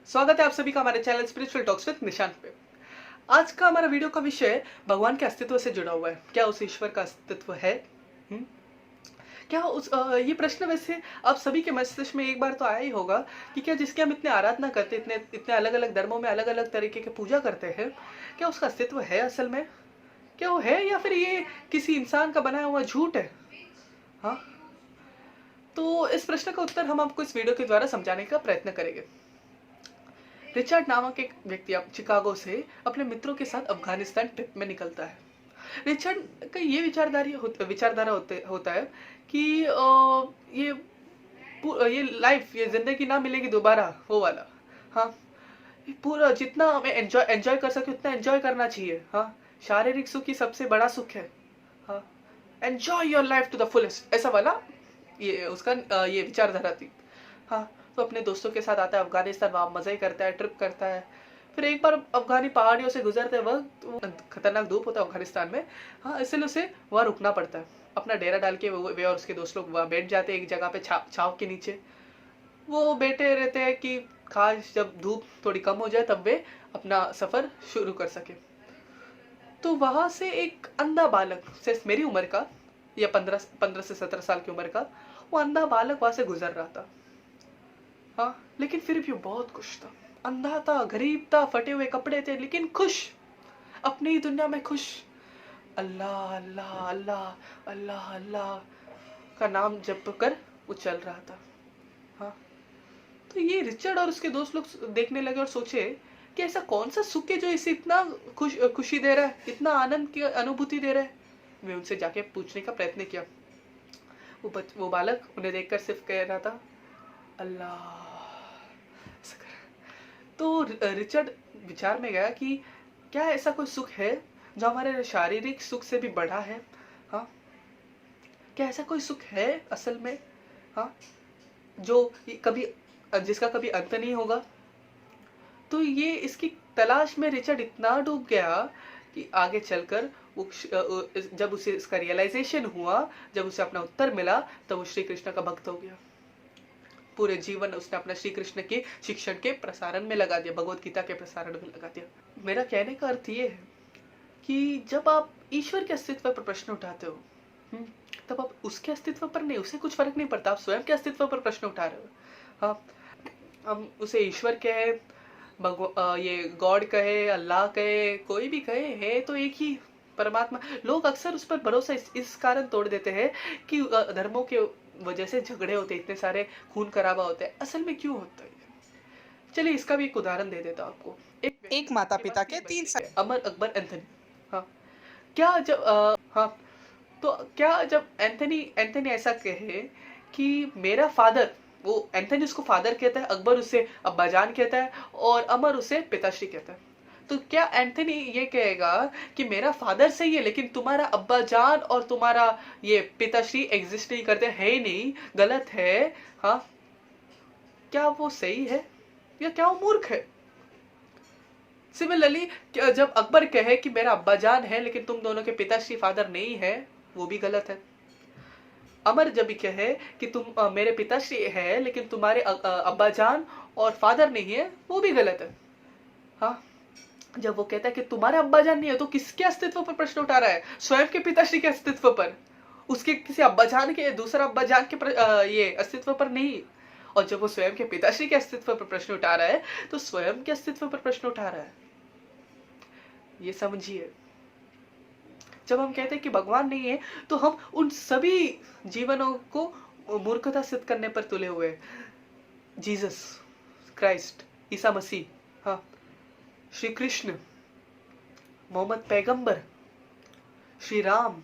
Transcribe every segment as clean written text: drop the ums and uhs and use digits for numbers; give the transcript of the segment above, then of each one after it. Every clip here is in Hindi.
स्वागत है आप सभी का हमारे channel spiritual talks with Nishant पे। आज का हमारा वीडियो का विषय भगवान के अस्तित्व से जुड़ा हुआ है। क्या उस ईश्वर का अस्तित्व है? हम्म? क्या ये प्रश्न वैसे आप सभी के मस्तिष्क में एक बार तो आया ही होगा कि क्या जिसकी हम इतने आराधना करते, इतने इतने अलग अलग धर्मों में अलग अलग तरीके की पूजा करते हैं, क्या उसका अस्तित्व है असल में? क्या वो है या फिर ये किसी इंसान का बनाया हुआ झूठ है? हाँ, तो इस प्रश्न का उत्तर हम आपको इस वीडियो के द्वारा समझाने का प्रयत्न करेंगे। रिचर्ड नामक एक व्यक्ति चिकागो से अपने मित्रों के साथ अफगानिस्तान ट्रिप में निकलता है। रिचर्ड का ये विचारधारा होता है कि ये लाइफ, ये जिंदगी ना मिलेगी दोबारा, वो वाला। हाँ, पूरा जितना हमें एंजॉय कर सके उतना एंजॉय करना चाहिए। हाँ, शारीरिक सुख ही सबसे बड़ा सुख है। हाँ, enjoy your life to the fullest, ऐसा वाला ये उसका ये विचारधारा थी। हाँ, तो अपने दोस्तों के साथ आता है अफगानिस्तान, वहाँ मज़े करता है, ट्रिप करता है। फिर एक बार अफगानी पहाड़ियों से गुजरते वक्त खतरनाक धूप होता है अफगानिस्तान में। हाँ, इसलिए उसे वहाँ रुकना पड़ता है। अपना डेरा डाल के वे और उसके दोस्त लोग वहाँ बैठ जाते हैं एक जगह पे छाव के नीचे। वो बैठे रहते हैं कि खास जब धूप थोड़ी कम हो जाए तब वे अपना सफ़र शुरू कर सके। तो वहाँ से एक अंधा बालक, सिर्फ मेरी उम्र का या 15 से 17 साल की उम्र का, वो अंधा बालक वहाँ से गुजर रहा था। हाँ, लेकिन फिर भी वो बहुत खुश था। अंधा था, गरीब था, फटे हुए कपड़े थे, लेकिन खुश, अपनी ही दुनिया में खुश। अल्लाह अल्लाह अल्लाह अल्लाह अल्लाह का नाम जप कर वो चल रहा था। हाँ, तो ये रिचर्ड और उसके दोस्त लोग देखने लगे और सोचे कि ऐसा कौन सा सुख है जो इसे इतना खुशी दे रहा है, इतना आनंद की अनुभूति दे रहा है। वे उनसे जाके पूछने का प्रयत्न किया। वो बालक उन्हें देखकर सिर्फ कह रहा था, अल्लाह। तो रिचर्ड विचार में गया कि क्या ऐसा कोई सुख है जो हमारे शारीरिक सुख से भी बड़ा है? हाँ, क्या ऐसा कोई सुख है असल में? हाँ, जो जिसका कभी अंत नहीं होगा? तो ये इसकी तलाश में रिचर्ड इतना डूब गया कि आगे चलकर जब उसे इसका रियलाइजेशन हुआ, जब उसे अपना उत्तर मिला, तब वो श्री कृष्ण का भक्त हो गया। पूरे जीवन उसने अपना श्री कृष्ण के शिक्षण के प्रसारण में लगा दिया, भगवत गीता के प्रसारण में लगा दिया। मेरा कहने का अर्थ ये है कि जब आप ईश्वर के अस्तित्व पर प्रश्न उठाते हो, तब आप उसके अस्तित्व पर नहीं, उसे कुछ फर्क नहीं पड़ता, आप स्वयं के अस्तित्व पर प्रश्न उठा रहे हो। हाँ, हम उसे ईश्वर कहे, ये गॉड कहे, अल्लाह कहे, कोई भी कहे, है तो एक ही परमात्मा। लोग अक्सर उस पर भरोसा इस कारण तोड़ देते हैं कि धर्मों के वजह से झगड़े होते, इतने सारे खून खराबा होते हैं। असल में क्यों होता है? चलिए इसका भी एक उदाहरण दे देता हूँ आपको। एक माता पिता के 3 अमर अकबर एंथनी। हाँ, क्या जब हाँ, तो क्या जब एंथनी ऐसा कहे कि मेरा फादर, वो एंथनी उसको फादर कहता है, अकबर उसे अब्बाजान कहता है और अमर उसे पिताश्री कहता है। तो क्या एंथनी ये कहेगा कि मेरा फादर सही है लेकिन तुम्हारा अब्बाजान और तुम्हारा ये पिताश्री एग्जिस्ट नहीं करते, है ही नहीं, गलत है? हाँ, क्या वो सही है या क्या वो मूर्ख है? सिमिलरली जब अकबर कहे कि मेरा अब्बाजान है लेकिन तुम दोनों के पिताश्री फादर नहीं है, वो भी गलत है। अमर जब कहे कि तुम मेरे पिताश्री है लेकिन तुम्हारे अब्बाजान और फादर नहीं है, वो भी गलत है। हाँ, जब वो कहता है कि तुम्हारे अब्बाजान नहीं है, तो किसके अस्तित्व पर प्रश्न उठा रहा है? स्वयं के पिताश्री के अस्तित्व पर, उसके किसी अब्बाजान के, दूसरा अब्बाजान के ये अस्तित्व पर नहीं। और जब वो स्वयं के पिताश्री के अस्तित्व पर प्रश्न उठा रहा है, तो स्वयं के अस्तित्व पर प्रश्न उठा रहा है। ये समझिए, जब हम कहते हैं कि भगवान नहीं है, तो हम उन सभी जीवनों को मूर्खता सिद्ध करने पर तुले हुए हैं। जीसस क्राइस्ट, ईसा मसीह, हाँ, श्री कृष्ण, मोहम्मद पैगंबर, श्री राम,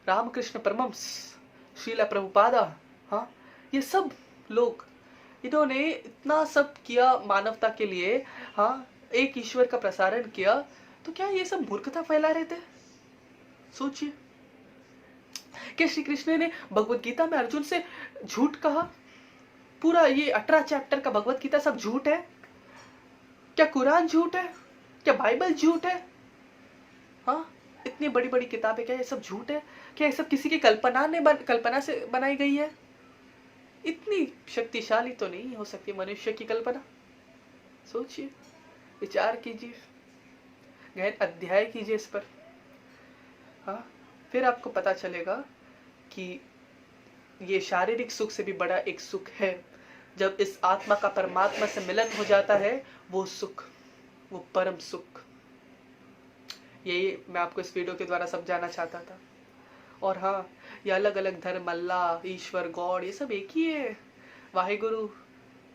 रामकृष्ण परमहंस, श्रीला प्रभुपादा, हाँ, ये सब लोग, इन्होंने इतना सब किया मानवता के लिए। हाँ, एक ईश्वर का प्रसारण किया, तो क्या ये सब मूर्खता फैला रहे थे? सोचिए, क्या श्री कृष्ण ने भगवत गीता में अर्जुन से झूठ कहा? पूरा ये 18 चैप्टर का भगवत गीता सब झूठ है? क्या कुरान झूठ है? क्या बाइबल झूठ है? हाँ, इतनी बड़ी बड़ी किताबें, क्या ये सब झूठ है? क्या ये सब किसी की कल्पना से बनाई गई है? इतनी शक्तिशाली तो नहीं हो सकती मनुष्य की कल्पना। सोचिए, विचार कीजिए, गहन अध्ययन कीजिए इस पर। हाँ, फिर आपको पता चलेगा कि ये शारीरिक सुख से भी बड़ा एक सुख है। जब इस आत्मा का परमात्मा से मिलन हो जाता है, वो सुख, वो परम सुख, यही मैं आपको इस वीडियो के द्वारा समझाना चाहता था। और हाँ, ये अलग अलग धर्म, अल्लाह, ईश्वर, गॉड, ये सब एक ही है। वाहिगुरु,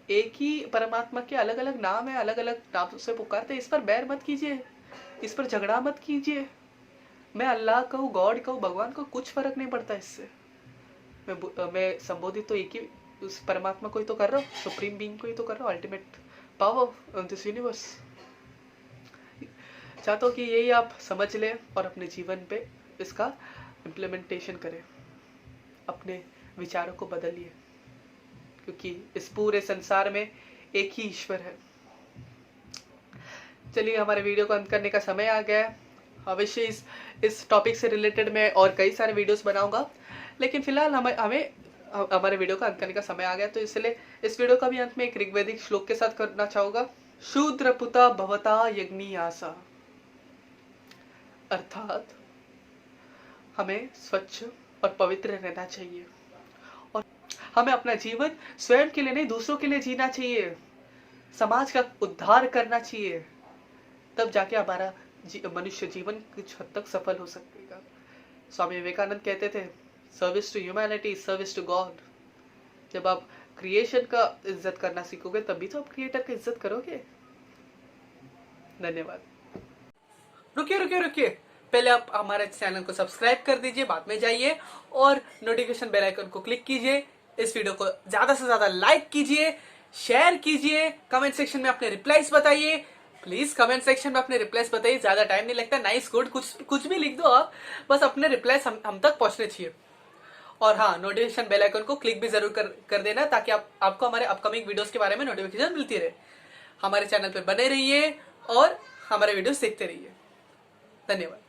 एक ही परमात्मा के अलग अलग नाम है, अलग अलग नाम से पुकारते हैं। इस पर बैर मत कीजिए, इस पर झगड़ा मत कीजिए। मैं अल्लाह कहूँ, गॉड कहूँ, भगवान को कुछ फर्क नहीं पड़ता इससे। मैं संबोधित तो एक ही उस परमात्मा को ही तो कर रहा हूँ, सुप्रीम बीइंग को ही तो कर रहा हूँ, ultimate power of this universe. चाहता हूँ कि यही आप समझ लें और अपने जीवन पे इसका इम्प्लीमेंटेशन करें, अपने विचारों को बदलिए, क्योंकि इस पूरे संसार में एक ही ईश्वर है। चलिए, हमारे वीडियो को अंत करने का समय आ गया है। अवश्य इस टॉपिक से रिलेटेड मैं और कई सारे वीडियोस बनाऊंगा, लेकिन फिलहाल हमें हमारे वीडियो का अंत करने का समय आ गया, तो इसलिए इस वीडियो का भी अंत में एक ऋग्वेदिक श्लोक के साथ करना चाहूंगा। शूद्र पुता भवता यज्ञी आसा, अर्थात हमें स्वच्छ और पवित्र रहना चाहिए और हमें अपना जीवन स्वयं के लिए नहीं, दूसरों के लिए जीना चाहिए, समाज का उद्धार करना चाहिए। तब जाके हमारा मनुष्य जीवन कुछ हद तक सफल हो सकेगा। स्वामी विवेकानंद कहते थे, service to humanity, service to God. जब आप क्रिएशन का इज्जत करना सीखोगे, तभी तो आप क्रिएटर की इज्जत करोगे। धन्यवाद। रुकिए, पहले आप हमारे चैनल को सब्सक्राइब कर दीजिए, बाद में जाइए और नोटिफिकेशन बेल आइकन को क्लिक कीजिए। इस वीडियो को ज्यादा से ज्यादा लाइक कीजिए, शेयर कीजिए, कमेंट सेक्शन में अपने रिप्लाईज बताइए। प्लीज कमेंट सेक्शन में अपने रिप्लाईज बताइए, ज्यादा टाइम नहीं लगता। नाइस, गुड, कुछ भी लिख दो आप, बस अपने रिप्लाईज हम तक पहुंचने चाहिए। और हाँ, नोटिफिकेशन बेल आइकन को क्लिक भी जरूर कर देना, ताकि आपको हमारे अपकमिंग वीडियोस के बारे में नोटिफिकेशन मिलती रहे। हमारे चैनल पर बने रहिए और हमारे वीडियोस देखते रहिए। धन्यवाद।